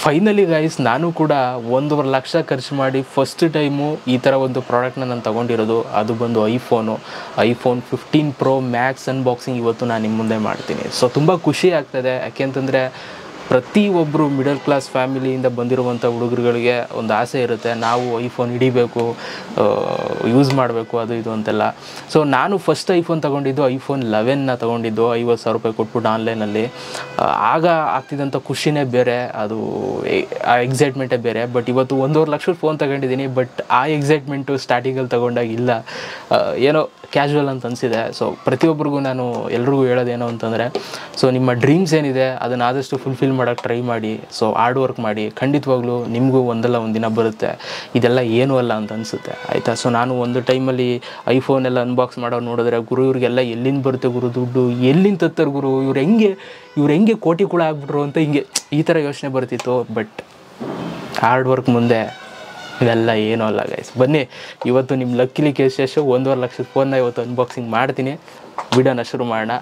Finally guys, ನಾನು ಕೂಡ 1.5 ಲಕ್ಷ ಖರ್ಚು ಮಾಡಿ ಫಸ್ಟ್ ಟೈಮು ಈ ಥರ ಒಂದು ಪ್ರಾಡಕ್ಟ್ನ ನಾನು ತೊಗೊಂಡಿರೋದು. ಅದು ಬಂದು ಐಫೋನ್ 15 Pro Max ಅನ್ಬಾಕ್ಸಿಂಗ್ ಇವತ್ತು ನಾನು ನಿಮ್ಮ ಮುಂದೆ ಮಾಡ್ತೀನಿ. ಸೊ ತುಂಬ ಖುಷಿ ಆಗ್ತದೆ, ಯಾಕೆಂತಂದರೆ ಪ್ರತಿಯೊಬ್ಬರು ಮಿಡಲ್ ಕ್ಲಾಸ್ ಫ್ಯಾಮಿಲಿಯಿಂದ ಬಂದಿರುವಂಥ ಹುಡುಗರುಗಳಿಗೆ ಒಂದು ಆಸೆ ಇರುತ್ತೆ, ನಾವು ಐಫೋನ್ ಹಿಡಿಬೇಕು, ಯೂಸ್ ಮಾಡಬೇಕು, ಅದು ಇದು ಅಂತೆಲ್ಲ. ಸೊ ನಾನು ಫಸ್ಟ್ ಐಫೋನ್ ತೊಗೊಂಡಿದ್ದು ಐಫೋನ್ 11ನ ತೊಗೊಂಡಿದ್ದು 50,000 ರೂಪಾಯಿ ಕೊಟ್ಬಿಟ್ಟು ಆನ್ಲೈನಲ್ಲಿ. ಆಗ ಆಗ್ತಿದ್ದಂಥ ಖುಷಿನೇ ಬೇರೆ, ಅದು ಆ ಎಕ್ಸೈಟ್ಮೆಂಟೇ ಬೇರೆ. ಬಟ್ ಇವತ್ತು 1.5 ಲಕ್ಷದ ಫೋನ್ ತೊಗೊಂಡಿದ್ದೀನಿ, ಬಟ್ ಆ ಎಕ್ಸೈಟ್ಮೆಂಟು ಸ್ಟಾರ್ಟಿಂಗಲ್ಲಿ ತೊಗೊಂಡಾಗ ಇಲ್ಲ, ಏನೋ ಕ್ಯಾಶುವಲ್ ಅಂತ ಅನಿಸಿದೆ. ಸೊ ಪ್ರತಿಯೊಬ್ಬರಿಗೂ ನಾನು ಎಲ್ರಿಗೂ ಹೇಳೋದೇನು ಅಂತಂದರೆ, ಸೊ ನಿಮ್ಮ ಡ್ರೀಮ್ಸ್ ಏನಿದೆ ಅದನ್ನು ಆದಷ್ಟು ಫುಲ್ಫಿಲ್ ಮಾಡೋಕ್ಕೆ ಟ್ರೈ ಮಾಡಿ. ಸೊ ಹಾರ್ಡ್ ವರ್ಕ್ ಮಾಡಿ, ಖಂಡಿತವಾಗ್ಲೂ ನಿಮಗೂ ಒಂದಲ್ಲ ಒಂದು ದಿನ ಬರುತ್ತೆ, ಇದೆಲ್ಲ ಏನೂ ಅಲ್ಲ ಅಂತ ಅನಿಸುತ್ತೆ, ಆಯಿತಾ. ಸೊ ನಾನು ಒಂದು ಟೈಮಲ್ಲಿ ಐಫೋನ್ ಎಲ್ಲ ಅನ್ಬಾಕ್ಸ್ ಮಾಡೋರು ನೋಡಿದ್ರೆ, ಗುರು ಇವ್ರಿಗೆಲ್ಲ ಎಲ್ಲಿಂದ ಬರುತ್ತೆ ಗುರು ದುಡ್ಡು, ಎಲ್ಲಿಂದ ತತ್ತಾರೆ ಗುರು, ಇವ್ರು ಹೆಂಗೆ ಕೋಟಿ ಕೂಡ ಆಗ್ಬಿಟ್ರು ಅಂತ ಹಿಂಗೆ ಈ ಥರ ಯೋಚನೆ ಬರ್ತಿತ್ತು. ಬಟ್ ಹಾರ್ಡ್ ವರ್ಕ್ ಮುಂದೆ ಇವೆಲ್ಲ ಏನೂ ಅಲ್ಲ ಗೈಸ್. ಬನ್ನಿ ಇವತ್ತು ನಿಮ್ಮ ಲಕ್ಕಿಲಿ ಕೇಸು 1.5 ಲಕ್ಷದ ಫೋನ್ನ ಇವತ್ತು ಅನ್ಬಾಕ್ಸಿಂಗ್ ಮಾಡ್ತೀನಿ. ವಿಡಿಯೋನ ಶುರು ಮಾಡೋಣ.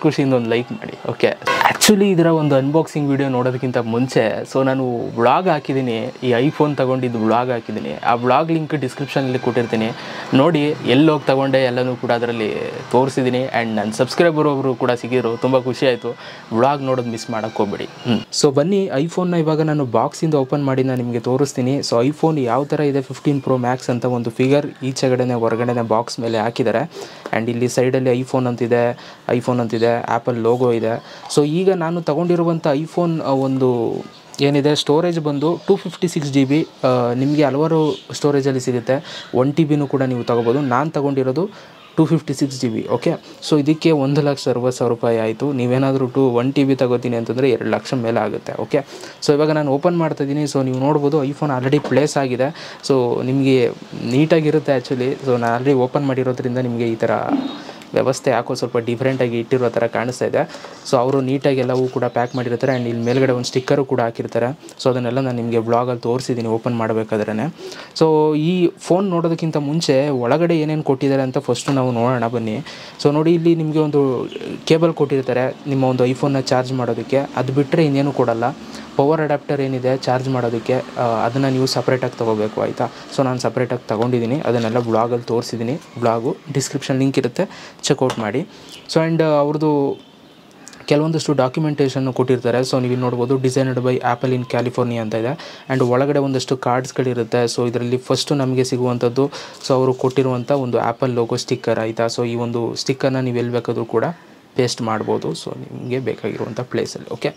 ಖುಷಿಯಿಂದ ಒಂದು ಲೈಕ್ ಮಾಡಿ. ಓಕೆ, ಆ್ಯಕ್ಚುಲಿ ಇದರ ಒಂದು ಅನ್ಬಾಕ್ಸಿಂಗ್ ವಿಡಿಯೋ ನೋಡೋದಕ್ಕಿಂತ ಮುಂಚೆ ನಾನು ವ್ಲಾಗ್ ಹಾಕಿದ್ದೀನಿ, ಈ ಐಫೋನ್ ತೊಗೊಂಡಿದ್ದು ವ್ಲಾಗ್ ಹಾಕಿದ್ದೀನಿ. ಆ ವ್ಲಾಗ್ ಲಿಂಕ್ ಡಿಸ್ಕ್ರಿಪ್ಷನಲ್ಲಿ ಕೊಟ್ಟಿರ್ತೀನಿ, ನೋಡಿ ಎಲ್ಲೋಗಿ ತೊಗೊಂಡೆ ಎಲ್ಲನೂ ಕೂಡ ಅದರಲ್ಲಿ ತೋರಿಸಿದ್ದೀನಿ. ಆ್ಯಂಡ್ ನನ್ನ ಸಬ್ಸ್ಕ್ರೈಬರ್ ಒಬ್ಬರು ಕೂಡ ಸಿಗಿದ್ರು, ತುಂಬ ಖುಷಿ ಆಯಿತು. ವ್ಲಾಗ್ ನೋಡೋದು ಮಿಸ್ ಮಾಡೋಕ್ಕೆ ಹೋಗ್ಬೇಡಿ. ಸೊ ಬನ್ನಿ, ಐಫೋನ್ನ ಇವಾಗ ನಾನು ಬಾಕ್ಸಿಂದ ಓಪನ್ ಮಾಡಿ ನಾನು ನಿಮಗೆ ತೋರಿಸ್ತೀನಿ. ಸೊ ಐಫೋನ್ ಯಾವ ಥರ ಇದೆ 15 Pro Max ಅಂತ ಒಂದು ಫಿಗರ್ ಈಚೆಗಡೆನೆ ಹೊರಗಡೆನೆ ಬಾಕ್ಸ್ ಮೇಲೆ ಹಾಕಿದ್ದಾರೆ. ಆ್ಯಂಡ್ ಇಲ್ಲಿ ಸೈಡಲ್ಲಿ ಐಫೋನ್ ಅಂತಿದೆ, ಆ್ಯಪಲ್ ಲೋಗೋ ಇದೆ. ಸೊ ಈಗ ನಾನು ತಗೊಂಡಿರುವಂಥ ಐಫೋನ್ ಒಂದು ಏನಿದೆ ಸ್ಟೋರೇಜ್ ಬಂದು 256 GB. ನಿಮಗೆ ಹಲವಾರು ಸ್ಟೋರೇಜಲ್ಲಿ ಸಿಗುತ್ತೆ, 1 TB ಕೂಡ ನೀವು ತೊಗೋಬೋದು. ನಾನು ತೊಗೊಂಡಿರೋದು 256 GB. ಓಕೆ, ಸೊ ಇದಕ್ಕೆ 1,60,000 ರೂಪಾಯಿ ಆಯಿತು. ನೀವೇನಾದರೂ 1 TB ತಗೋತೀನಿ ಅಂತಂದರೆ 2 ಲಕ್ಷ ಮೇಲೆ ಆಗುತ್ತೆ. ಓಕೆ, ಸೊ ಇವಾಗ ನಾನು ಓಪನ್ ಮಾಡ್ತಾಯಿದ್ದೀನಿ. ಸೊ ನೀವು ನೋಡ್ಬೋದು ಐಫೋನ್ ಆಲ್ರೆಡಿ ಪ್ಲೇಸ್ ಆಗಿದೆ. ಸೊ ನಿಮಗೆ ನೀಟಾಗಿರುತ್ತೆ ಆ್ಯಕ್ಚುಲಿ. ಸೊ ನಾನು ಆಲ್ರೆಡಿ ಓಪನ್ ಮಾಡಿರೋದ್ರಿಂದ ನಿಮಗೆ ಈ ಥರ ವ್ಯವಸ್ಥೆ ಯಾಕೋ ಸ್ವಲ್ಪ ಡಿಫ್ರೆಂಟಾಗಿ ಇಟ್ಟಿರೋ ಥರ ಕಾಣಿಸ್ತಾ ಇದೆ. ಸೊ ಅವರು ನೀಟಾಗಿ ಎಲ್ಲವೂ ಕೂಡ ಪ್ಯಾಕ್ ಮಾಡಿರ್ತಾರೆ. ಆ್ಯಂಡ್ ಇಲ್ಲಿ ಮೇಲ್ಗಡೆ ಒಂದು ಸ್ಟಿಕ್ಕರು ಕೂಡ ಹಾಕಿರ್ತಾರೆ. ಸೊ ಅದನ್ನೆಲ್ಲ ನಾನು ನಿಮಗೆ ಬ್ಲಾಗಲ್ಲಿ ತೋರಿಸಿದ್ದೀನಿ ಓಪನ್ ಮಾಡಬೇಕಾದ್ರೇ. ಸೊ ಈ ಫೋನ್ ನೋಡೋದಕ್ಕಿಂತ ಮುಂಚೆ ಒಳಗಡೆ ಏನೇನು ಕೊಟ್ಟಿದ್ದಾರೆ ಅಂತ ಫಸ್ಟು ನಾವು ನೋಡೋಣ ಬನ್ನಿ. ಸೊ ನೋಡಿ, ಇಲ್ಲಿ ನಿಮಗೆ ಒಂದು ಕೇಬಲ್ ಕೊಟ್ಟಿರ್ತಾರೆ ನಿಮ್ಮ ಒಂದು ಐಫೋನ್ನ ಚಾರ್ಜ್ ಮಾಡೋದಕ್ಕೆ. ಅದು ಬಿಟ್ಟರೆ ಇನ್ನೇನು ಕೊಡಲ್ಲ. ಪವರ್ ಅಡ್ಯಾಪ್ಟರ್ ಏನಿದೆ ಚಾರ್ಜ್ ಮಾಡೋದಕ್ಕೆ, ಅದನ್ನು ನೀವು ಸಪ್ರೇಟಾಗಿ ತೊಗೋಬೇಕು, ಆಯಿತಾ. ಸೊ ನಾನು ಸಪ್ರೇಟಾಗಿ ತೊಗೊಂಡಿದ್ದೀನಿ, ಅದನ್ನೆಲ್ಲ ಬ್ಲಾಗಲ್ಲಿ ತೋರಿಸಿದ್ದೀನಿ. ಬ್ಲಾಗು ಡಿಸ್ಕ್ರಿಪ್ಷನ್ ಲಿಂಕ್ ಇರುತ್ತೆ, ಚೆಕ್ಔಟ್ ಮಾಡಿ. ಸೊ ಆ್ಯಂಡ್ ಅವ್ರದ್ದು ಕೆಲವೊಂದಷ್ಟು ಡಾಕ್ಯುಮೆಂಟೇಷನ್ನು ಕೊಟ್ಟಿರ್ತಾರೆ. ಸೊ ನೀವು ನೋಡ್ಬೋದು, designed by apple in California ಅಂತ ಇದೆ. ಆ್ಯಂಡ್ ಒಳಗಡೆ ಒಂದಷ್ಟು ಕಾರ್ಡ್ಸ್ಗಳಿರುತ್ತೆ. ಸೊ ಇದರಲ್ಲಿ ಫಸ್ಟು ನಮಗೆ ಸಿಗುವಂಥದ್ದು ಅವರು ಕೊಟ್ಟಿರುವಂಥ ಒಂದು ಆ್ಯಪಲ್ ಲೋಗೋ ಸ್ಟಿಕ್ಕರ್, ಆಯಿತಾ. ಸೊ ಈ ಒಂದು ಸ್ಟಿಕ್ಕರ್ನ ನೀವು ಎಲ್ಲಿ ಬೇಕಾದರೂ ಕೂಡ ಪೇಸ್ಟ್ ಮಾಡ್ಬೋದು, ಸೊ ನಿಮಗೆ ಬೇಕಾಗಿರುವಂಥ ಪ್ಲೇಸಲ್ಲಿ. ಓಕೆ,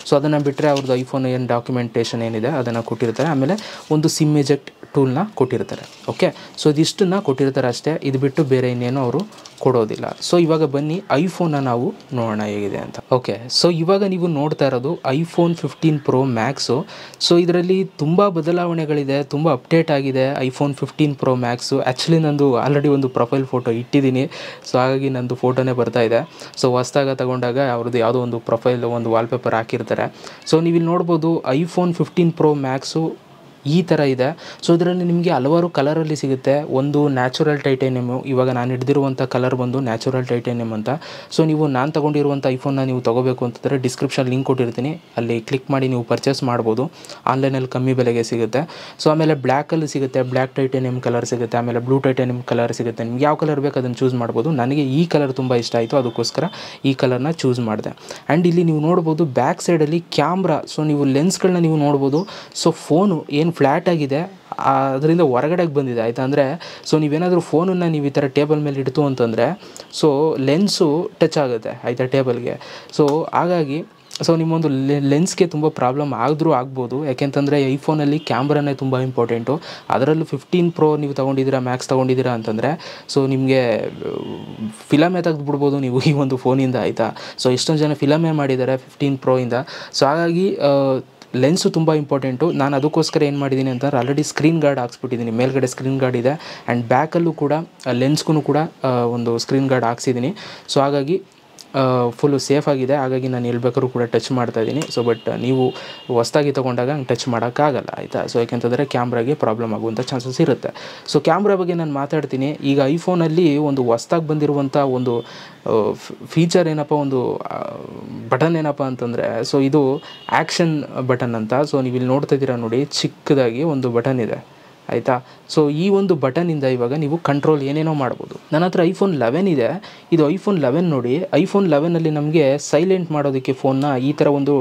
ಸೊ ಅದನ್ನು ಬಿಟ್ಟರೆ ಅವ್ರದ್ದು ಐಫೋನ್ ಏನು ಡಾಕ್ಯುಮೆಂಟೇಷನ್ ಏನಿದೆ ಅದನ್ನು ಕೊಟ್ಟಿರ್ತಾರೆ. ಆಮೇಲೆ ಒಂದು ಸಿಮ್ ಎಜೆಕ್ಟ್ ಟೂಲ್ನ ಕೊಟ್ಟಿರ್ತಾರೆ. ಓಕೆ, ಸೊ ಇದಿಷ್ಟನ್ನು ಕೊಟ್ಟಿರ್ತಾರೆ ಅಷ್ಟೇ, ಇದು ಬಿಟ್ಟು ಬೇರೆ ಇನ್ನೇನು ಅವರು ಕೊಡೋದಿಲ್ಲ. ಸೊ ಇವಾಗ ಬನ್ನಿ ಐಫೋನ್ನ ನಾವು ನೋಡೋಣ ಹೇಗಿದೆ ಅಂತ. ಓಕೆ, ಸೊ ಇವಾಗ ನೀವು ನೋಡ್ತಾ ಇರೋದು ಐಫೋನ್ 15 Pro Max. ಸೊ ಇದರಲ್ಲಿ ತುಂಬ ಬದಲಾವಣೆಗಳಿದೆ, ತುಂಬ ಅಪ್ಡೇಟ್ ಆಗಿದೆ ಐಫೋನ್ 15 Pro Max. ಆ್ಯಕ್ಚುಲಿ ನಂದು ಆಲ್ರೆಡಿ ಒಂದು ಪ್ರೊಫೈಲ್ ಫೋಟೋ ಇಟ್ಟಿದ್ದೀನಿ. ಸೊ ಹಾಗಾಗಿ ನಂದು ಫೋಟೋನೇ ಬರ್ತಾ ಇದೆ. ಸೊ ಹೊಸ್ದಾಗ ತಗೊಂಡಾಗ ಅವ್ರದ್ದು ಯಾವುದೋ ಒಂದು ಪ್ರೊಫೈಲ್ ಒಂದು ವಾಲ್ಪೇಪರ್ ಹಾಕಿರ್ತಾರೆ. ಸೊ ನೀವಿಲ್ಲಿ ನೋಡ್ಬೋದು ಐಫೋನ್ 15 Pro Max ಈ ಥರ ಇದೆ. ಸೊ ಇದರಲ್ಲಿ ನಿಮಗೆ ಹಲವಾರು ಕಲರಲ್ಲಿ ಸಿಗುತ್ತೆ. ಒಂದು ನ್ಯಾಚುರಲ್ ಟೈಟೇನಿಯಮು, ಇವಾಗ ನಾನು ಹಿಡಿದಿರುವಂಥ ಕಲರ್ ಬಂದು ನ್ಯಾಚುರಲ್ ಟೈಟೇನಿಯಮ್ ಅಂತ. ಸೊ ನೀವು ನಾನು ತೊಗೊಂಡಿರುವಂಥ ಐಫೋನ್ನ ನೀವು ತೊಗೋಬೇಕು ಅಂತಂದರೆ ಡಿಸ್ಕ್ರಿಪ್ಷನ್ ಲಿಂಕ್ ಕೊಟ್ಟಿರ್ತೀನಿ, ಅಲ್ಲಿ ಕ್ಲಿಕ್ ಮಾಡಿ ನೀವು ಪರ್ಚೇಸ್ ಮಾಡ್ಬೋದು. ಆನ್ಲೈನಲ್ಲಿ ಕಮ್ಮಿ ಬೆಲೆಗೆ ಸಿಗುತ್ತೆ. ಸೊ ಆಮೇಲೆ ಬ್ಲ್ಯಾಕಲ್ಲಿ ಸಿಗುತ್ತೆ, ಬ್ಲ್ಯಾಕ್ ಟೈಟೇನಿಯಮ್ ಕಲರ್ ಸಿಗುತ್ತೆ, ಆಮೇಲೆ ಬ್ಲೂ ಟೈಟೇನಿಯಮ್ ಕಲರ್ ಸಿಗುತ್ತೆ. ನಿಮ್ಗೆ ಯಾವ ಕಲರ್ ಬೇಕು ಅದನ್ನು ಚೂಸ್ ಮಾಡ್ಬೋದು. ನನಗೆ ಈ ಕಲರ್ ತುಂಬ ಇಷ್ಟ ಆಯಿತು, ಅದಕ್ಕೋಸ್ಕರ ಈ ಕಲರ್ನ ಚೂಸ್ ಮಾಡಿದೆ. ಆ್ಯಂಡ್ ಇಲ್ಲಿ ನೀವು ನೋಡ್ಬೋದು ಬ್ಯಾಕ್ ಸೈಡಲ್ಲಿ ಕ್ಯಾಮ್ರಾ. ಸೊ ನೀವು ಲೆನ್ಸ್ಗಳನ್ನ ನೀವು ನೋಡ್ಬೋದು. ಸೊ ಫೋನು ಏನು ಫ್ಲ್ಯಾಟ್ ಆಗಿದೆ, ಅದರಿಂದ ಹೊರಗಡೆಗೆ ಬಂದಿದೆ, ಆಯಿತಾ. ಅಂದರೆ ಸೊ ನೀವೇನಾದರೂ ಫೋನನ್ನು ನೀವು ಈ ಥರ ಟೇಬಲ್ ಮೇಲೆ ಇಡ್ತು ಅಂತಂದರೆ ಸೊ ಲೆನ್ಸು ಟಚ್ ಆಗುತ್ತೆ, ಆಯಿತಾ, ಟೇಬಲ್ಗೆ. ಸೊ ಹಾಗಾಗಿ ಸೊ ನಿಮ್ಮೊಂದು ಲೆನ್ಸ್ಗೆ ತುಂಬ ಪ್ರಾಬ್ಲಮ್ ಆಗ್ಬೋದು. ಯಾಕೆಂತಂದರೆ ಐಫೋನಲ್ಲಿ ಕ್ಯಾಮ್ರಾನೇ ತುಂಬ ಇಂಪಾರ್ಟೆಂಟು. ಅದರಲ್ಲೂ 15 Pro ನೀವು ತೊಗೊಂಡಿದ್ದೀರಾ, ಮ್ಯಾಕ್ಸ್ ತೊಗೊಂಡಿದ್ದೀರಾ ಅಂತಂದರೆ ಸೊ ನಿಮಗೆ ಫಿಲಮೇ ತೆಗೆದುಬಿಡ್ಬೋದು ನೀವು ಈ ಒಂದು ಫೋನಿಂದ, ಆಯಿತಾ. ಸೊ ಎಷ್ಟೊಂದು ಜನ ಫಿಲಮೇ ಮಾಡಿದ್ದಾರೆ 15 Pro ಇಂದ. ಸೊ ಹಾಗಾಗಿ ಲೆನ್ಸು ತುಂಬ ಇಂಪಾರ್ಟೆಂಟು. ನಾನು ಅದಕ್ಕೋಸ್ಕರ ಏನು ಮಾಡಿದ್ದೀನಿ ಅಂತಂದ್ರೆ ಆಲ್ರೆಡಿ ಸ್ಕ್ರೀನ್ ಗಾರ್ಡ್ ಹಾಕ್ಸ್ಬಿಟ್ಟಿದ್ದೀನಿ. ಮೇಲ್ಗಡೆ ಸ್ಕ್ರೀನ್ ಗಾರ್ಡ್ ಇದೆ, ಆ್ಯಂಡ್ ಬ್ಯಾಕಲ್ಲೂ ಕೂಡ ಲೆನ್ಸ್ಗೂ ಕೂಡ ಒಂದು ಸ್ಕ್ರೀನ್ ಗಾರ್ಡ್ ಹಾಕ್ಸಿದ್ದೀನಿ. ಸೊ ಹಾಗಾಗಿ ಫುಲ್ಲು ಸೇಫ್ ಆಗಿದೆ. ಹಾಗಾಗಿ ನಾನು ಎಲ್ಲಿ ಬೇಕಾದ್ರೂ ಕೂಡ ಟಚ್ ಮಾಡ್ತಾ ಇದ್ದೀನಿ. ಸೊ ಬಟ್ ನೀವು ಹೊಸ್ದಾಗಿ ತೊಗೊಂಡಾಗ ಹಂಗೆ ಟಚ್ ಮಾಡೋಕ್ಕಾಗಲ್ಲ ಆಯಿತಾ. ಸೊ ಯಾಕೆಂತಂದರೆ ಕ್ಯಾಮ್ರಾಗೆ ಪ್ರಾಬ್ಲಮ್ ಆಗುವಂಥ ಚಾನ್ಸಸ್ ಇರುತ್ತೆ. ಸೊ ಕ್ಯಾಮ್ರಾ ಬಗ್ಗೆ ನಾನು ಮಾತಾಡ್ತೀನಿ. ಈಗ ಐಫೋನಲ್ಲಿ ಒಂದು ಹೊಸ್ದಾಗಿ ಬಂದಿರುವಂಥ ಒಂದು ಫೀಚರ್ ಏನಪ್ಪ, ಒಂದು ಬಟನ್ ಏನಪ್ಪ ಅಂತಂದರೆ, ಸೊ ಇದು ಆ್ಯಕ್ಷನ್ ಬಟನ್ ಅಂತ. ಸೊ ನೀವು ಇಲ್ಲಿ ನೋಡ್ತಾ ಇದ್ದೀರಾ ನೋಡಿ, ಚಿಕ್ಕದಾಗಿ ಒಂದು ಬಟನ್ ಇದೆ ಆಯಿತಾ. ಸೊ ಈ ಒಂದು ಬಟನಿಂದ ಇವಾಗ ನೀವು ಕಂಟ್ರೋಲ್ ಏನೇನೋ ಮಾಡ್ಬೋದು. ನನ್ನ ಹತ್ರ ಐಫೋನ್ 11 ಇದೆ. ಇದು ಐಫೋನ್ 11 ನೋಡಿ. ಐಫೋನ್ 11ಅಲ್ಲಿ ನಮಗೆ ಸೈಲೆಂಟ್ ಮಾಡೋದಕ್ಕೆ ಫೋನ್ನ ಈ ಥರ ಒಂದು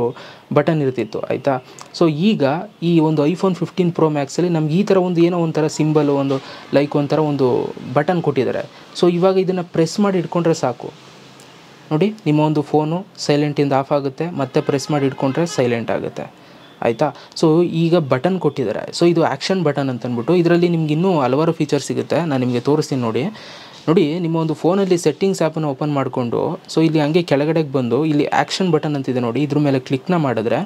ಬಟನ್ ಇರ್ತಿತ್ತು ಆಯಿತಾ. ಸೊ ಈಗ ಈ ಒಂದು ಐಫೋನ್ 15 Pro Maxಲ್ಲಿ ನಮ್ಗೆ ಈ ಥರ ಒಂದು ಏನೋ ಒಂಥರ ಸಿಂಬಲು, ಒಂದು ಲೈಕ್ ಒಂಥರ ಒಂದು ಬಟನ್ ಕೊಟ್ಟಿದ್ದಾರೆ. ಸೊ ಇವಾಗ ಇದನ್ನು ಪ್ರೆಸ್ ಮಾಡಿ ಇಟ್ಕೊಂಡ್ರೆ ಸಾಕು ನೋಡಿ, ನಿಮ್ಮ ಒಂದು ಫೋನು ಸೈಲೆಂಟಿಂದ ಆಫ್ ಆಗುತ್ತೆ, ಮತ್ತೆ ಪ್ರೆಸ್ ಮಾಡಿ ಇಟ್ಕೊಂಡ್ರೆ ಸೈಲೆಂಟ್ ಆಗುತ್ತೆ ಆಯಿತಾ. ಸೊ ಈಗ ಬಟನ್ ಕೊಟ್ಟಿದ್ದಾರೆ. ಸೊ ಇದು ಆ್ಯಕ್ಷನ್ ಬಟನ್ ಅಂತಂದ್ಬಿಟ್ಟು ಇದರಲ್ಲಿ ನಿಮ್ಗೆ ಇನ್ನೂ ಹಲವಾರು ಫೀಚರ್ಸ್ ಸಿಗುತ್ತೆ. ನಾನು ನಿಮಗೆ ತೋರಿಸ್ತೀನಿ ನೋಡಿ. ನಿಮ್ಮ ಒಂದು ಫೋನಲ್ಲಿ ಸೆಟ್ಟಿಂಗ್ಸ್ ಆ್ಯಪನ್ನು ಓಪನ್ ಮಾಡಿಕೊಂಡು, ಸೊ ಇಲ್ಲಿ ಹಂಗೆ ಕೆಳಗಡೆಗೆ ಬಂದು ಇಲ್ಲಿ ಆ್ಯಕ್ಷನ್ ಬಟನ್ ಅಂತಿದೆ ನೋಡಿ, ಇದ್ರ ಮೇಲೆ ಕ್ಲಿಕ್ನ ಮಾಡಿದ್ರೆ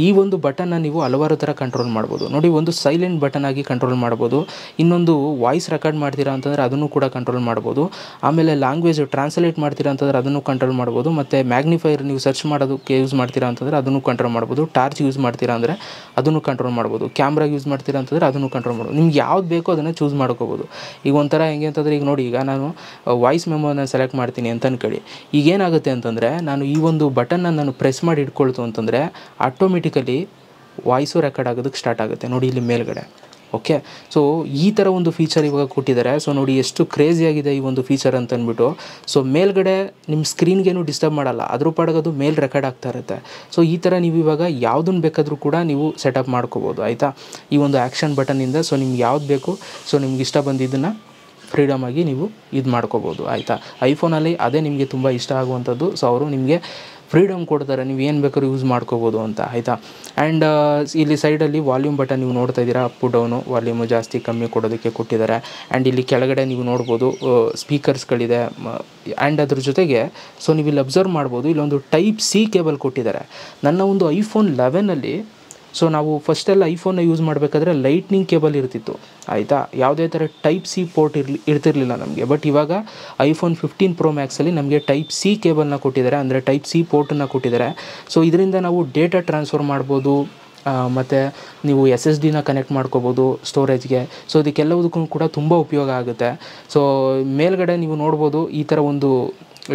ಈ ಒಂದು ಬಟನ್ನ ನೀವು ಹಲವಾರು ಥರ ಕಂಟ್ರೋಲ್ ಮಾಡ್ಬೋದು ನೋಡಿ. ಒಂದು ಸೈಲೆಂಟ್ ಬಟನ್ ಆಗಿ ಕಂಟ್ರೋಲ್ ಮಾಡ್ಬೋದು, ಇನ್ನೊಂದು ವಾಯ್ಸ್ ರೆಕಾರ್ಡ್ ಮಾಡ್ತೀರಾ ಅಂತಂದರೆ ಅದನ್ನು ಕೂಡ ಕಂಟ್ರೋಲ್ ಮಾಡ್ಬೋದು, ಆಮೇಲೆ ಲ್ಯಾಂಗ್ವೇಜ್ ಟ್ರಾನ್ಸ್ಲೇಟ್ ಮಾಡ್ತೀರಾ ಅಂತಂದರೆ ಅದನ್ನು ಕಂಟ್ರೋಲ್ ಮಾಡ್ಬೋದು, ಮತ್ತು ಮ್ಯಾಗ್ನಿಫೈರ್ ನೀವು ಸರ್ಚ್ ಮಾಡೋದಕ್ಕೆ ಯೂಸ್ ಮಾಡ್ತೀರಾ ಅಂತಂದರೆ ಅದನ್ನು ಕಂಟ್ರೋಲ್ ಮಾಡ್ಬೋದು, ಟಾರ್ಚ್ ಯೂಸ್ ಮಾಡ್ತೀರಾ ಅಂದರೆ ಅದನ್ನು ಕಂಟ್ರೋಲ್ ಮಾಡ್ಬೋದು, ಕ್ಯಾಮ್ರಾ ಯೂಸ್ ಮಾಡ್ತೀರಾ ಅಂತಂದರೆ ಅದನ್ನು ಕಂಟ್ರೋಲ್ ಮಾಡ್ಬೋದು. ನಿಮ್ಗೆ ಯಾವ್ದು ಬೇಕೋ ಅದನ್ನು ಚೂಸ್ ಮಾಡ್ಕೋಬೋದು. ಈಗ ಒಂಥರ ಹೆಂಗೆ ಅಂತಂದರೆ, ಈಗ ನೋಡಿ, ಈಗ ನಾನು ವಾಯ್ಸ್ ಮೆಮೊನ ಸೆಲೆಕ್ಟ್ ಮಾಡ್ತೀನಿ ಅಂತ ಅನ್ಕೊಳ್ಳಿ. ಈಗ ಏನಾಗುತ್ತೆ ಅಂತಂದರೆ, ನಾನು ಈ ಒಂದು ಬಟನ್ನ ನಾನು ಪ್ರೆಸ್ ಮಾಡಿ ಇಟ್ಕೊಳ್ತು ಅಂತಂದರೆ ಆಟೋಮೆಟಿಕಲಿ ವಾಯ್ಸು ರೆಕಾರ್ಡ್ ಆಗೋದಕ್ಕೆ ಸ್ಟಾರ್ಟ್ ಆಗುತ್ತೆ ನೋಡಿ ಇಲ್ಲಿ ಮೇಲ್ಗಡೆ. ಓಕೆ, ಸೊ ಈ ಥರ ಒಂದು ಫೀಚರ್ ಇವಾಗ ಕೊಟ್ಟಿದ್ದಾರೆ. ಸೊ ನೋಡಿ ಎಷ್ಟು ಕ್ರೇಜಿಯಾಗಿದೆ ಈ ಒಂದು ಫೀಚರ್ ಅಂತ ಅಂದ್ಬಿಟ್ಟು. ಸೊ ಮೇಲ್ಗಡೆ ನಿಮ್ಮ ಸ್ಕ್ರೀನ್ಗೇನು ಡಿಸ್ಟರ್ಬ್ ಮಾಡಲ್ಲ, ಅದ್ರ ಪಾಡೋದು ಮೇಲ್ ರೆಕಾರ್ಡ್ ಆಗ್ತಾ ಇರುತ್ತೆ. ಸೊ ಈ ಥರ ನೀವು ಇವಾಗ ಯಾವುದನ್ನು ಬೇಕಾದರೂ ಕೂಡ ನೀವು ಸೆಟಪ್ ಮಾಡ್ಕೋಬೋದು ಆಯಿತಾ, ಈ ಒಂದು ಆ್ಯಕ್ಷನ್ ಬಟನ್ನಿಂದ. ಸೊ ನಿಮ್ಗೆ ಯಾವ್ದು ಬೇಕು, ಸೊ ನಿಮ್ಗೆ ಇಷ್ಟ ಬಂದಿದ್ದನ್ನು ಫ್ರೀಡಮಾಗಿ ನೀವು ಇದು ಮಾಡ್ಕೋಬೋದು ಆಯಿತಾ. ಐಫೋನಲ್ಲಿ ಅದೇ ನಿಮಗೆ ತುಂಬ ಇಷ್ಟ ಆಗುವಂಥದ್ದು. ಸೊ ಅವರು ನಿಮಗೆ ಫ್ರೀಡಮ್ ಕೊಡ್ತಾರೆ, ನೀವು ಏನು ಬೇಕಾದ್ರೂ ಯೂಸ್ ಮಾಡ್ಕೋಬೋದು ಅಂತ ಆಯಿತಾ. ಆ್ಯಂಡ್ ಇಲ್ಲಿ ಸೈಡಲ್ಲಿ ವಾಲ್ಯೂಮ್ ಬಟನ್ ನೀವು ನೋಡ್ತಾ ಇದ್ದೀರಾ, ಅಪ್ಪು ಡೌನು ವಾಲ್ಯೂಮು ಜಾಸ್ತಿ ಕಮ್ಮಿ ಕೊಡೋದಕ್ಕೆ ಕೊಟ್ಟಿದ್ದಾರೆ. ಆ್ಯಂಡ್ ಇಲ್ಲಿ ಕೆಳಗಡೆ ನೀವು ನೋಡ್ಬೋದು ಸ್ಪೀಕರ್ಸ್ಗಳಿದೆ. ಆ್ಯಂಡ್ ಅದ್ರ ಜೊತೆಗೆ ಸೊ ನೀವು ಇಲ್ಲಿ ಅಬ್ಸರ್ವ್ ಮಾಡ್ಬೋದು, ಇಲ್ಲೊಂದು ಟೈಪ್ ಸಿ ಕೇಬಲ್ ಕೊಟ್ಟಿದ್ದಾರೆ. ನನ್ನ ಒಂದು ಐಫೋನ್ 11ಅಲ್ಲಿ ಸೊ ನಾವು ಫಸ್ಟೆಲ್ಲ ಐಫೋನ್ನ ಯೂಸ್ ಮಾಡಬೇಕಾದ್ರೆ ಲೈಟ್ನಿಂಗ್ ಕೇಬಲ್ ಇರ್ತಿತ್ತು ಆಯಿತಾ, ಯಾವುದೇ ಥರ ಟೈಪ್ ಸಿ ಪೋರ್ಟ್ ಇರ್ತಿರಲಿಲ್ಲ ನಮಗೆ. ಬಟ್ ಇವಾಗ ಐಫೋನ್ 15 Pro Maxಲ್ಲಿ ನಮಗೆ ಟೈಪ್ ಸಿ ಕೇಬಲ್ನ ಕೊಟ್ಟಿದ್ದಾರೆ, ಅಂದರೆ ಟೈಪ್ ಸಿ ಪೋರ್ಟನ್ನು ಕೊಟ್ಟಿದ್ದಾರೆ. ಸೊ ಇದರಿಂದ ನಾವು ಡೇಟಾ ಟ್ರಾನ್ಸ್ಫರ್ ಮಾಡ್ಬೋದು, ಮತ್ತು ನೀವು SSDನ ಕನೆಕ್ಟ್ ಮಾಡ್ಕೋಬೋದು ಸ್ಟೋರೇಜ್ಗೆ. ಸೊ ಇದಕ್ಕೆಲ್ಲದಕ್ಕೂ ಕೂಡ ತುಂಬ ಉಪಯೋಗ ಆಗುತ್ತೆ. ಸೊ ಮೇಲ್ಗಡೆ ನೀವು ನೋಡ್ಬೋದು ಈ ಥರ ಒಂದು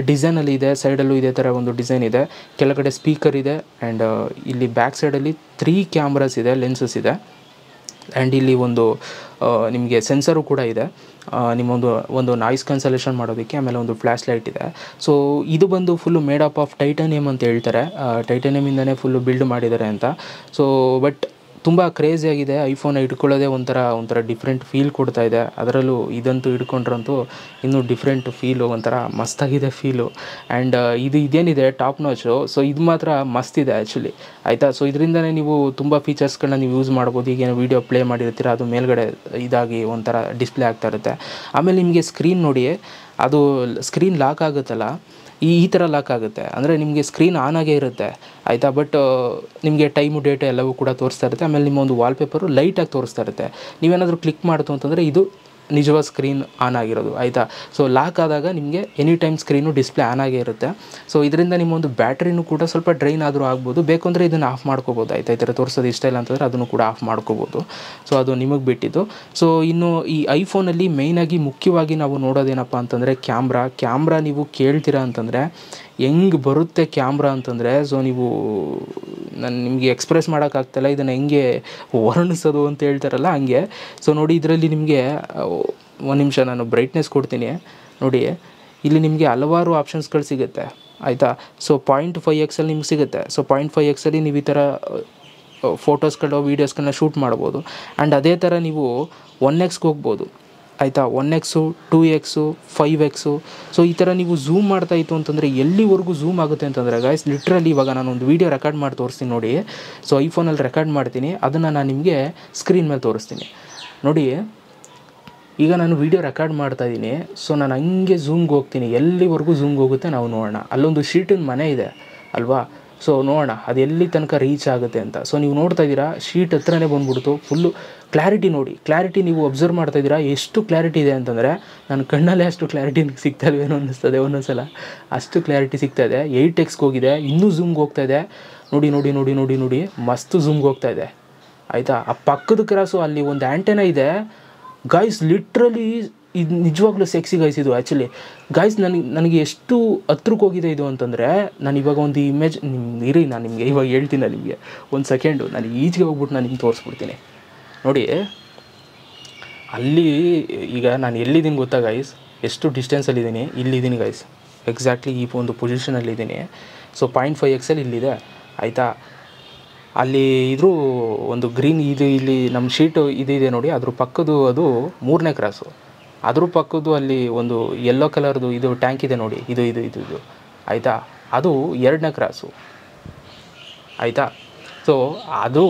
ಡಿಸೈನಲ್ಲಿ ಇದೆ, ಸೈಡಲ್ಲೂ ಇದೇ ಥರ ಒಂದು ಡಿಸೈನ್ ಇದೆ, ಕೆಳಗಡೆ ಸ್ಪೀಕರ್ ಇದೆ. ಆ್ಯಂಡ್ ಇಲ್ಲಿ ಬ್ಯಾಕ್ ಸೈಡಲ್ಲಿ 3 ಕ್ಯಾಮ್ರಾಸ್ ಇದೆ, ಲೆನ್ಸಸ್ ಇದೆ. ಆ್ಯಂಡ್ ಇಲ್ಲಿ ಒಂದು ನಿಮಗೆ ಸೆನ್ಸರು ಕೂಡ ಇದೆ, ಒಂದು ನಾಯ್ಸ್ ಕ್ಯಾನ್ಸಲೇಷನ್ ಮಾಡೋದಕ್ಕೆ. ಆಮೇಲೆ ಒಂದು ಫ್ಲ್ಯಾಶ್ ಲೈಟ್ ಇದೆ. ಸೊ ಇದು ಬಂದು full made up of titanium ಅಂತ ಹೇಳ್ತಾರೆ, ಟೈಟಾನಿಯಮಿಂದನೇ ಫುಲ್ಲು ಬಿಲ್ಡ್ ಮಾಡಿದ್ದಾರೆ ಅಂತ. ಸೊ ಬಟ್ ತುಂಬ ಕ್ರೇಜಿಯಾಗಿದೆ. ಐಫೋನ ಇಟ್ಕೊಳ್ಳೋದೇ ಒಂಥರ ಡಿಫ್ರೆಂಟ್ ಫೀಲ್ ಕೊಡ್ತಾ ಇದೆ. ಅದರಲ್ಲೂ ಇದಂತೂ ಹಿಡ್ಕೊಂಡ್ರಂತೂ ಇನ್ನೂ ಡಿಫ್ರೆಂಟ್ ಫೀಲು, ಒಂಥರ ಮಸ್ತಾಗಿದೆ ಫೀಲು. ಆ್ಯಂಡ್ ಇದೇನಿದೆ ಟಾಪ್ ನಾಚು, ಸೊ ಇದು ಮಾತ್ರ ಮಸ್ತಿದೆ ಆ್ಯಕ್ಚುಲಿ ಆಯಿತಾ. ಸೊ ಇದರಿಂದನೇ ನೀವು ತುಂಬ ಫೀಚರ್ಸ್ಗಳನ್ನ ನೀವು ಯೂಸ್ ಮಾಡ್ಬೋದು. ಈಗೇನು ವೀಡಿಯೋ ಪ್ಲೇ ಮಾಡಿರ್ತೀರ ಅದು ಮೇಲ್ಗಡೆ ಇದಾಗಿ ಒಂಥರ ಡಿಸ್ಪ್ಲೇ ಆಗ್ತಾ ಇರುತ್ತೆ. ಆಮೇಲೆ ನಿಮಗೆ ಸ್ಕ್ರೀನ್ ನೋಡಿ, ಅದು ಸ್ಕ್ರೀನ್ ಲಾಕ್ ಆಗುತ್ತಲ್ಲ, ಈ ಥರ ಲಾಕ್ ಆಗುತ್ತೆ, ಅಂದರೆ ನಿಮಗೆ ಸ್ಕ್ರೀನ್ ಆನ್ ಆಗೇ ಇರುತ್ತೆ ಆಯಿತಾ. ಬಟ್ ನಿಮಗೆ ಟೈಮು ಡೇಟಾ ಎಲ್ಲವೂ ಕೂಡ ತೋರಿಸ್ತಾ ಇರುತ್ತೆ. ಆಮೇಲೆ ನಿಮ್ಮ ಒಂದು ವಾಲ್ಪೇಪರು ಲೈಟಾಗಿ ತೋರಿಸ್ತಾ ಇರುತ್ತೆ. ನೀವೇನಾದರೂ ಕ್ಲಿಕ್ ಮಾಡ್ತು ಅಂತಂದರೆ ಇದು ನಿಜವಾದ ಸ್ಕ್ರೀನ್ ಆನ್ ಆಗಿರೋದು ಆಯಿತಾ. ಸೊ ಲಾಕ್ ಆದಾಗ ನಿಮಗೆ any time screen display on ಆಗೇ ಇರುತ್ತೆ. ಸೊ ಇದರಿಂದ ನಿಮ್ಮೊಂದು ಬ್ಯಾಟ್ರಿನೂ ಕೂಡ ಸ್ವಲ್ಪ ಡ್ರೈನ್ ಆದರೂ ಆಗ್ಬೋದು. ಬೇಕು ಅಂದರೆ ಇದನ್ನು ಆಫ್ ಮಾಡ್ಕೋಬೋದು ಆಯಿತಾ. ಈ ಥರ ತೋರಿಸೋದು ಇಷ್ಟ ಇಲ್ಲ ಅಂತಂದರೆ ಅದನ್ನು ಕೂಡ ಆಫ್ ಮಾಡ್ಕೋಬೋದು. ಸೊ ಅದು ನಿಮಗೆ ಬಿಟ್ಟಿದ್ದು. ಸೊ ಇನ್ನು ಈ ಐಫೋನಲ್ಲಿ ಮೇಯ್ನಾಗಿ ಮುಖ್ಯವಾಗಿ ನಾವು ನೋಡೋದೇನಪ್ಪ ಅಂತಂದರೆ ಕ್ಯಾಮ್ರಾ ನೀವು ಕೇಳ್ತೀರಾ ಅಂತಂದರೆ ಹೆಂಗೆ ಬರುತ್ತೆ ಕ್ಯಾಮ್ರಾ ಅಂತಂದರೆ, ಸೊ ನೀವು ನಾನು ನಿಮಗೆ ಎಕ್ಸ್ಪ್ರೆಸ್ ಮಾಡೋಕ್ಕಾಗ್ತಾಯಿಲ್ಲ ಇದನ್ನು ಹೆಂಗೆ ವರ್ಣಿಸೋದು ಅಂತ ಹೇಳ್ತಾರಲ್ಲ ಹಂಗೆ. ಸೊ ನೋಡಿ ಇದರಲ್ಲಿ ನಿಮಗೆ ಒಂದು ನಿಮಿಷ ನಾನು ಬ್ರೈಟ್ನೆಸ್ ಕೊಡ್ತೀನಿ ನೋಡಿ. ಇಲ್ಲಿ ನಿಮಗೆ ಹಲವಾರು ಆಪ್ಷನ್ಸ್ಗಳು ಸಿಗುತ್ತೆ ಆಯಿತಾ. ಸೊ 0.5x ನಿಮ್ಗೆ ಸಿಗುತ್ತೆ. ಸೊ 0.5x ನೀವು ಈ ಥರ ಫೋಟೋಸ್ಗಳು ವೀಡಿಯೋಸ್ಗಳನ್ನ ಶೂಟ್ ಮಾಡ್ಬೋದು. ಆ್ಯಂಡ್ ಅದೇ ಥರ ನೀವು 1x ಹೋಗ್ಬೋದು ಆಯಿತಾ, 1x 2x 5x. ಸೊ ಈ ಥರ ನೀವು ಝೂಮ್ ಮಾಡ್ತಾಯಿತ್ತು ಅಂತಂದರೆ ಎಲ್ಲಿವರೆಗೂ ಝೂಮ್ ಆಗುತ್ತೆ ಅಂತಂದರೆ ಗೈಸ್, ಲಿಟ್ರಲಿ ಇವಾಗ ನಾನು ಒಂದು ವೀಡಿಯೋ ರೆಕಾರ್ಡ್ ಮಾಡಿ ತೋರಿಸ್ತೀನಿ ನೋಡಿ. ಸೊ ಐಫೋನಲ್ಲಿ ರೆಕಾರ್ಡ್ ಮಾಡ್ತೀನಿ, ಅದನ್ನು ನಾನು ನಿಮಗೆ ಸ್ಕ್ರೀನ್ ಮೇಲೆ ತೋರಿಸ್ತೀನಿ ನೋಡಿ. ಈಗ ನಾನು ವೀಡಿಯೋ ರೆಕಾರ್ಡ್ ಮಾಡ್ತಾಯಿದ್ದೀನಿ. ಸೊ ನಾನು ಹಂಗೆ ಝೂಮ್ಗೆ ಹೋಗ್ತೀನಿ, ಎಲ್ಲಿವರೆಗೂ ಝೂಮ್ಗೆ ಹೋಗುತ್ತೆ ನಾವು ನೋಡೋಣ. ಅಲ್ಲೊಂದು ಶೀಟಿನ ಮನೆ ಇದೆ ಅಲ್ವಾ. ಸೊ ನೋಡೋಣ ಅದು ಎಲ್ಲಿ ತನಕ ರೀಚ್ ಆಗುತ್ತೆ ಅಂತ. ಸೊ ನೀವು ನೋಡ್ತಾ ಇದ್ದೀರಾ ಶೀಟ್ ಹತ್ರನೇ ಬಂದ್ಬಿಡ್ತು. ಫುಲ್ಲು ಕ್ಲಾರಿಟಿ ನೋಡಿ, ಕ್ಲಾರಿಟಿ ನೀವು ಅಬ್ಸರ್ವ್ ಮಾಡ್ತಾ ಇದ್ದೀರಾ ಎಷ್ಟು ಕ್ಲಾರಿಟಿ ಇದೆ ಅಂತಂದರೆ ನನ್ನ ಕಣ್ಣಲ್ಲೇ ಅಷ್ಟು ಕ್ಲಾರಿಟಿ ಸಿಗ್ತಾ ಇಲ್ವೇನೋ ಅನ್ನಿಸ್ತದೆ ಒಂದೊಂದ್ಸಲ. ಅಷ್ಟು ಕ್ಲಾರಿಟಿ ಸಿಗ್ತಾ ಇದೆ. 8x ಹೋಗಿದೆ, ಇನ್ನೂ ಝೂಮ್ಗೆ ಹೋಗ್ತಾ ಇದೆ. ನೋಡಿ ನೋಡಿ ನೋಡಿ ನೋಡಿ ನೋಡಿ ಮಸ್ತ್ ಝೂಮ್ಗೆ ಹೋಗ್ತಾ ಇದೆ ಆಯಿತಾ. ಆ ಪಕ್ಕದ ಕ್ರಾಸು ಅಲ್ಲಿ ಒಂದು ಆ್ಯಂಟೆನಾ ಇದೆ ಗಾಯ್ಸ್, ಲಿಟ್ರಲಿ ಇದು ನಿಜವಾಗ್ಲೂ ಸೆಕ್ಸಿ ಗಾಯ್ಸ್. ಇದು ಆ್ಯಕ್ಚುಲಿ ಗಾಯ್ಸ್ ನನಗೆ ಎಷ್ಟು ಹತ್ರಕ್ಕೆ ಹೋಗಿದೆ ಇದು ಅಂತಂದರೆ, ನಾನು ಇವಾಗ ಒಂದು ಇಮೇಜ್ ಇರಿ ನಾನು ನಿಮಗೆ ಇವಾಗ ಹೇಳ್ತೀನಿ. ನಿಮಗೆ ಒಂದು ಸೆಕೆಂಡು ನಾನು ಈಚೆಗೆ ಹೋಗ್ಬಿಟ್ಟು ನಾನು ನಿಮ್ಗೆ ತೋರಿಸ್ಬಿಡ್ತೀನಿ ನೋಡಿ. ಅಲ್ಲಿ ಈಗ ನಾನು ಎಲ್ಲಿದ್ದೀನಿ ಗೊತ್ತಾ ಗಾಯ್ಸ್, ಎಷ್ಟು ಡಿಸ್ಟೆನ್ಸಲ್ಲಿದ್ದೀನಿ, ಇಲ್ಲಿದ್ದೀನಿ ಗಾಯ್ಸ್, ಎಕ್ಸಾಕ್ಟ್ಲಿ ಈ ಒಂದು ಪೊಸಿಷನಲ್ಲಿದ್ದೀನಿ. ಸೊ 0.5x ಇಲ್ಲಿದೆ ಆಯಿತಾ. ಅಲ್ಲಿ ಇದ್ರೂ ಒಂದು ಗ್ರೀನ್ ಇದು ಇಲ್ಲಿ ನಮ್ಮ ಶೀಟು ಇದಿದೆ ನೋಡಿ, ಅದ್ರ ಪಕ್ಕದ್ದು ಅದು 3ನೇ ಕ್ರಾಸು. ಅದ್ರ ಪಕ್ಕದ್ದು ಅಲ್ಲಿ ಒಂದು ಯೆಲ್ಲೋ ಕಲರ್ದು ಇದು ಟ್ಯಾಂಕ್ ಇದೆ ನೋಡಿ, ಇದು ಇದು ಇದು ಇದು ಆಯಿತಾ, ಅದು 2ನೇ ಕ್ರಾಸು ಆಯಿತಾ. ಸೊ ಅದು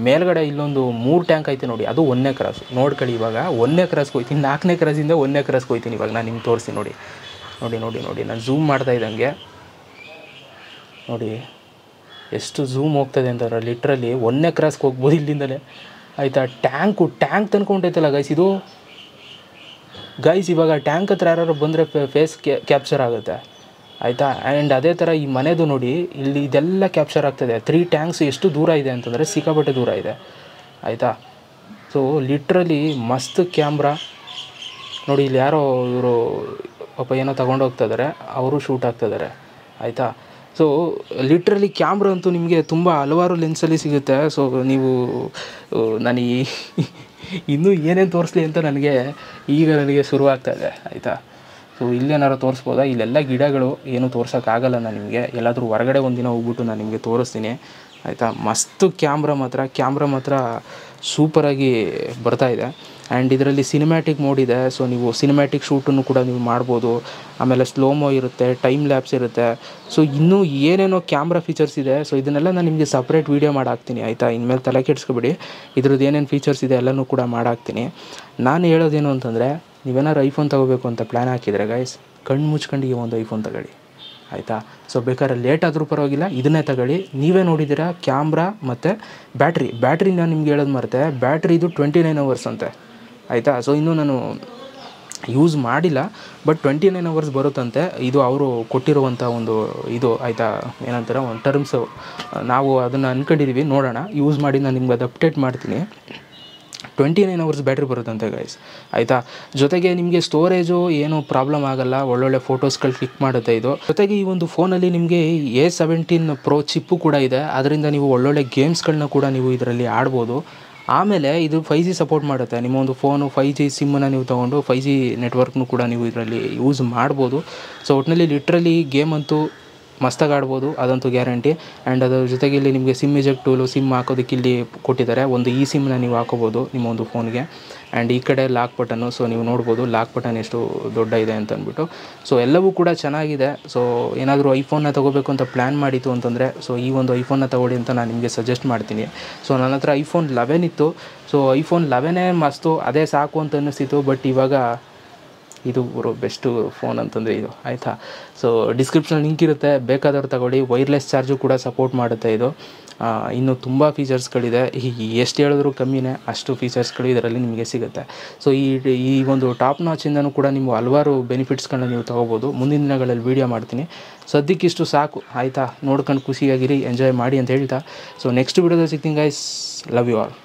ಮೇಲ್ಗಡೆ ಇಲ್ಲೊಂದು 3 ಟ್ಯಾಂಕ್ ಐತೆ ನೋಡಿ, ಅದು 1ನೇ ಕ್ರಾಸು. ನೋಡ್ಕೊಳ್ಳಿ ಇವಾಗ 1ನೇ ಕ್ರಾಸ್ಗೆ ಹೋಗ್ತೀನಿ, 4ನೇ ಕ್ರಾಸಿಂದ 1ನೇ ಕ್ರಾಸ್ಗೆ ಹೋಗ್ತೀನಿ. ಇವಾಗ ನಾನು ನಿಮ್ಗೆ ತೋರಿಸಿ ನೋಡಿ ನೋಡಿ ನೋಡಿ ನೋಡಿ ನಾನು ಝೂಮ್ ಮಾಡ್ತಾ ಇದ್ದಂಗೆ ನೋಡಿ ಎಷ್ಟು ಝೂಮ್ ಹೋಗ್ತದೆ ಅಂತಂದ್ರೆ ಲಿಟ್ರಲಿ 1ನೇ ಕ್ರಾಸ್ಗೆ ಹೋಗ್ಬೋದು ಇಲ್ಲಿಂದಲೇ ಆಯಿತಾ. ಟ್ಯಾಂಕ್ ತಂದ್ಕೊಂಡೈತಲ್ಲ ಗೈಸ್ ಇದು ಗೈಸ್. ಇವಾಗ ಟ್ಯಾಂಕ್ ಹತ್ರ ಯಾರು ಬಂದರೆ ಫೇಸ್ ಕ್ಯಾಪ್ಚರ್ ಆಗುತ್ತೆ ಆಯಿತಾ. ಆ್ಯಂಡ್ ಅದೇ ಥರ ಈ ಮನೆದು ನೋಡಿ, ಇಲ್ಲಿ ಇದೆಲ್ಲ ಕ್ಯಾಪ್ಚರ್ ಆಗ್ತದೆ. 3 ಟ್ಯಾಂಕ್ಸ್ ಎಷ್ಟು ದೂರ ಇದೆ ಅಂತಂದರೆ ಸಿಕ್ಕಾಪಟ್ಟೆ ದೂರ ಇದೆ ಆಯಿತಾ. ಸೊ ಲಿಟ್ರಲಿ ಮಸ್ತ್ ಕ್ಯಾಮ್ರಾ ನೋಡಿ. ಇಲ್ಲಿ ಯಾರೋ ಇವರು ಪಾಪ ಏನೋ ತೊಗೊಂಡೋಗ್ತಾ ಇದ್ದಾರೆ, ಅವರು ಶೂಟ್ ಆಗ್ತಾಯಿದ್ದಾರೆ ಆಯಿತಾ. ಸೊ ಲಿಟ್ರಲಿ ಕ್ಯಾಮ್ರಾ ಅಂತೂ ನಿಮಗೆ ತುಂಬ ಹಲವಾರು ಲೆನ್ಸಲ್ಲಿ ಸಿಗುತ್ತೆ. ಸೊ ನೀವು ನಾನು ಇನ್ನೂ ಏನೇನು ತೋರಿಸ್ಲಿ ಅಂತ ನನಗೆ ಶುರುವಾಗ್ತಾಯಿದೆ ಆಯಿತಾ. ಸೊ ಇಲ್ಲೇನಾರು ತೋರಿಸ್ಬೋದಾ? ಇಲ್ಲೆಲ್ಲ ಗಿಡಗಳು ಏನು ತೋರ್ಸೋಕ್ಕಾಗಲ್ಲ ನಾನು ನಿಮಗೆ. ಎಲ್ಲಾದರೂ ಹೊರಗಡೆ ಒಂದಿನ ಹೋಗ್ಬಿಟ್ಟು ನಾನು ನಿಮಗೆ ತೋರಿಸ್ತೀನಿ ಆಯಿತಾ. ಮಸ್ತು ಕ್ಯಾಮ್ರಾ ಮಾತ್ರ ಸೂಪರಾಗಿ ಬರ್ತಾಯಿದೆ. ಆ್ಯಂಡ್ ಇದರಲ್ಲಿ ಸಿನಿಮ್ಯಾಟಿಕ್ ಮೋಡ್ ಇದೆ. ಸೊ ನೀವು ಸಿನಿಮ್ಯಾಟಿಕ್ ಶೂಟನ್ನು ಕೂಡ ನೀವು ಮಾಡ್ಬೋದು. ಆಮೇಲೆ ಸ್ಲೋಮೋ ಇರುತ್ತೆ, ಟೈಮ್ ಲ್ಯಾಪ್ಸ್ ಇರುತ್ತೆ. ಸೊ ಇನ್ನೂ ಏನೇನೋ ಕ್ಯಾಮ್ರಾ ಫೀಚರ್ಸ್ ಇದೆ. ಸೊ ಇದನ್ನೆಲ್ಲ ನಾನು ನಿಮಗೆ ಸಪ್ರೇಟ್ ವೀಡಿಯೋ ಮಾಡಾಕ್ತೀನಿ ಆಯಿತಾ. ಇನ್ಮೇಲೆ ತಲೆ ಕೆಡಿಸ್ಕೊಬೇಡಿ, ಇದ್ರದ್ದು ಏನೇನು ಫೀಚರ್ಸ್ ಇದೆ ಎಲ್ಲನೂ ಕೂಡ ಮಾಡಾಕ್ತೀನಿ. ನಾನು ಹೇಳೋದೇನು ಅಂತಂದರೆ, ನೀವೇನಾದ್ರು ಐಫೋನ್ ತೊಗೋಬೇಕು ಅಂತ ಪ್ಲ್ಯಾನ್ ಹಾಕಿದರೆ ಗೈಸ್, ಕಣ್ಣು ಮುಚ್ಕೊಂಡು ಈ ಒಂದು ಐಫೋನ್ ತಗೊಳ್ಳಿ ಆಯಿತಾ. ಸೊ ಬೇಕಾದ್ರೆ ಲೇಟ್ ಆದರೂ ಪರವಾಗಿಲ್ಲ, ಇದನ್ನೇ ತಗೊಳ್ಳಿ. ನೀವೇ ನೋಡಿದ್ದೀರಾ ಕ್ಯಾಮ್ರಾ ಮತ್ತು ಬ್ಯಾಟ್ರಿ ನಾನು ನಿಮ್ಗೆ ಹೇಳೋದು ಮರೆತೆ, ಬ್ಯಾಟ್ರಿ ಇದು 29 ಅವರ್ಸ್ ಅಂತೆ ಆಯಿತಾ. ಸೊ ಇನ್ನೂ ನಾನು ಯೂಸ್ ಮಾಡಿಲ್ಲ, ಬಟ್ 29 ಅವರ್ಸ್ ಬರುತ್ತಂತೆ. ಇದು ಅವರು ಕೊಟ್ಟಿರುವಂಥ ಒಂದು ಇದು ಆಯಿತಾ, ಏನಂತಾರೆ ಒಂದು ಟರ್ಮ್ಸು. ನಾವು ಅದನ್ನು ಅಂದ್ಕೊಂಡಿದ್ದೀವಿ, ನೋಡೋಣ ಯೂಸ್ ಮಾಡಿ ನಾನು ನಿಮ್ಗೆ ಅದು ಅಪ್ಡೇಟ್ ಮಾಡ್ತೀನಿ. 29 ಅವರ್ಸ್ ಬ್ಯಾಟ್ರಿ ಬರುತ್ತಂತೆ ಗೈಸ್ ಆಯಿತಾ. ಜೊತೆಗೆ ನಿಮಗೆ ಸ್ಟೋರೇಜು ಏನೂ ಪ್ರಾಬ್ಲಮ್ ಆಗೋಲ್ಲ, ಒಳ್ಳೊಳ್ಳೆ ಫೋಟೋಸ್ಗಳು ಕ್ಲಿಕ್ ಮಾಡುತ್ತೆ ಇದು. ಜೊತೆಗೆ ಈ ಒಂದು ಫೋನಲ್ಲಿ ನಿಮಗೆ A17 Pro ಚಿಪ್ಪು ಕೂಡ ಇದೆ. ಅದರಿಂದ ನೀವು ಒಳ್ಳೊಳ್ಳೆ ಗೇಮ್ಸ್ಗಳನ್ನ ಕೂಡ ನೀವು ಇದರಲ್ಲಿ ಆಡ್ಬೋದು. ಆಮೇಲೆ ಇದು 5G ಸಪೋರ್ಟ್ ಮಾಡುತ್ತೆ. ನಿಮ್ಮ ಒಂದು ಫೋನು 5G ಸಿಮ್ಮನ್ನು ನೀವು ತೊಗೊಂಡು 5G ನೆಟ್ವರ್ಕ್ನು ಕೂಡ ನೀವು ಇದರಲ್ಲಿ ಯೂಸ್ ಮಾಡ್ಬೋದು. ಸೊ ಒಟ್ಟಿನಲ್ಲಿ ಲಿಟ್ರಲಿ ಗೇಮ್ ಅಂತೂ ಮಸ್ತಾಗಿ ಆಡ್ಬೋದು, ಅದಂತೂ ಗ್ಯಾರಂಟಿ. ಆ್ಯಂಡ್ ಅದರ ಜೊತೆಗೆ ಇಲ್ಲಿ ನಿಮಗೆ ಸಿಮ್ ಇಜೆಕ್ಟ್ ಟೂಲು, ಸಿಮ್ ಹಾಕೋದಕ್ಕೆ ಇಲ್ಲಿ ಕೊಟ್ಟಿದ್ದಾರೆ. ಒಂದು ಈ ಸಿಮ್ನ ನೀವು ಹಾಕೋಬೋದು ನಿಮ್ಮ ಒಂದು ಫೋನ್ಗೆ. ಆ್ಯಂಡ್ ಈ ಕಡೆ ಲಾಕ್ ಬಟನ್ನು. ಸೊ ನೀವು ನೋಡ್ಬೋದು ಲಾಕ್ ಬಟನ್ ಎಷ್ಟು ದೊಡ್ಡ ಇದೆ ಅಂತ ಅಂದ್ಬಿಟ್ಟು. ಸೊ ಎಲ್ಲವೂ ಕೂಡ ಚೆನ್ನಾಗಿದೆ. ಸೊ ಏನಾದರೂ ಐಫೋನ್ನ ತೊಗೋಬೇಕು ಅಂತ ಪ್ಲ್ಯಾನ್ ಮಾಡಿತ್ತು ಅಂತಂದರೆ, ಸೊ ಈ ಒಂದು ಐಫೋನ್ನ ತೊಗೊಳ್ಳಿ ಅಂತ ನಾನು ನಿಮಗೆ ಸಜೆಸ್ಟ್ ಮಾಡ್ತೀನಿ. ಸೊ ನನ್ನ ಹತ್ರ iPhone 11 ಇತ್ತು. ಸೊ iPhone 11 ಮಸ್ತು, ಅದೇ ಸಾಕು ಅಂತ ಅನ್ನಿಸ್ತಿತ್ತು. ಬಟ್ ಇವಾಗ ಇದು ಬೆಸ್ಟು ಫೋನ್ ಅಂತಂದರೆ ಇದು ಆಯಿತಾ. ಸೊ ಡಿಸ್ಕ್ರಿಪ್ಷನ್ ಲಿಂಕ್ ಇರುತ್ತೆ, ಬೇಕಾದವ್ರು ತಗೊಳ್ಳಿ. ವೈರ್ಲೆಸ್ ಚಾರ್ಜು ಕೂಡ ಸಪೋರ್ಟ್ ಮಾಡುತ್ತೆ ಇದು. ಇನ್ನೂ ತುಂಬ ಫೀಚರ್ಸ್ಗಳಿದೆ, ಎಷ್ಟು ಹೇಳಿದ್ರು ಕಮ್ಮಿನೇ, ಅಷ್ಟು ಫೀಚರ್ಸ್ಗಳು ಇದರಲ್ಲಿ ನಿಮಗೆ ಸಿಗುತ್ತೆ. ಸೊ ಈ ಒಂದು ಟಾಪ್ ನಾಚಿಂದನೂ ಕೂಡ ನೀವು ಹಲವಾರು ಬೆನಿಫಿಟ್ಸ್ಗಳನ್ನ ನೀವು ತೊಗೋಬೋದು. ಮುಂದಿನ ದಿನಗಳಲ್ಲಿ ವೀಡಿಯೋ ಮಾಡ್ತೀನಿ. ಸದ್ಯಕ್ಕಿಷ್ಟು ಸಾಕು ಆಯಿತಾ. ನೋಡ್ಕೊಂಡು ಖುಷಿಯಾಗಿರಿ, ಎಂಜಾಯ್ ಮಾಡಿ ಅಂತ ಹೇಳ್ತಾ, ಸೊ ನೆಕ್ಸ್ಟ್ ವೀಡಿಯೋದಲ್ಲಿ ಸಿಗ್ತೀನಿ ಗೈಸ್. Love you all.